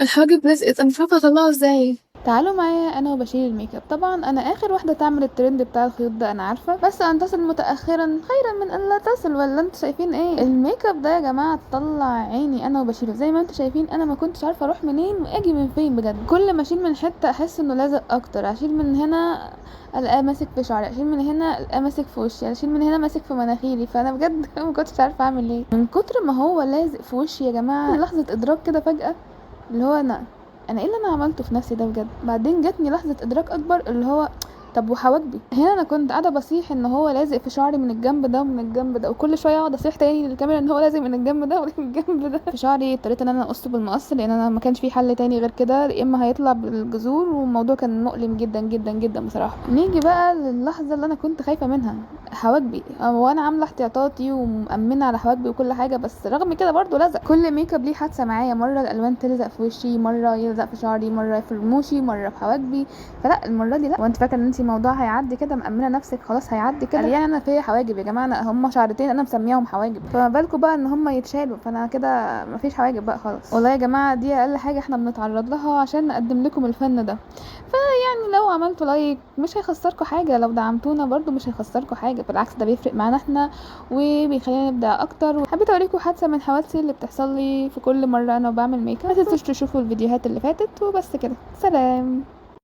الحواجب لزقت، انا مش عارفه اطلعه ازاي. تعالوا معايا انا وبشيل الميك اب. طبعا انا اخر واحده تعمل الترند بتاع الخيوط ده، انا عارفه، بس ان تصل متاخرا خيرا من ان لا تصل. ولا انتوا شايفين ايه؟ الميك اب ده يا جماعه طلع عيني انا وبشيله. زي ما انتوا شايفين انا ما كنتش عارفه اروح منين واجي من فين بجد. كل ما اشيل من حته احس انه لازق اكتر، اشيل من هنا الاقيه ماسك في شعري، اشيل من هنا الاقيه ماسك في وشي، اشيل من هنا ماسك في مناخيري. فانا بجد ما كنتش عارفه اعمل ايه من كتر ما هو لازق في وشي يا جماعه. لحظه ادراك كده فجاه، اللي هو انا ايه اللي انا عملته في نفسي ده بجد. بعدين جاتني لحظه ادراك اكبر، اللي هو طب وحواجبي؟ هنا انا كنت قاعده بصيح ان هو لازق في شعري من الجنب ده ومن الجنب ده، وكل شويه اقعد اصيح تاني للكاميرا ان هو لازق من الجنب ده ومن الجنب ده في شعري. اضطريت ان انا اقصه بالمقص لان انا ما كانش في حل تاني غير كده، يا اما هيطلع بالجذور، والموضوع كان مؤلم جدا جدا جدا بصراحه. نيجي بقى للحظه اللي انا كنت خايفه منها، حواجبي. وانا عامله احتياطاتي ومأمنه على حواجبي وكل حاجه، بس رغم كده برضو لزق. كل ميك اب ليه حادثه معايا، مره الالوان تلزق في وشي، مره يلزق في شعري، مره في رموشي، مره في حواجبي. فلا المره دي لا. وانت فاكره ان انت الموضوع هيعدي كده، مأمنه نفسك خلاص هيعدي كده؟ يعني انا فيا حواجب يا جماعه، هم شعرتين انا مسمياهم حواجب، فما بالكم بقى ان هم يتشالوا؟ فانا كده مفيش حواجب بقى خلاص. والله يا جماعه دي اقل حاجه احنا بنتعرض لها عشان نقدم لكم الفن ده. يعني لو عملتوا لايك مش هيخسركم حاجه، لو دعمتونا برضو مش هيخسركم حاجه، بالعكس ده بيفرق معانا احنا وبيخلينا نبدع اكتر. وحبيت اوريكم حادثه من حوادثي اللي بتحصل لي في كل مره انا بعمل ميك اب. ما تنسوش تشوفوا الفيديوهات اللي فاتت، وبس كده، سلام.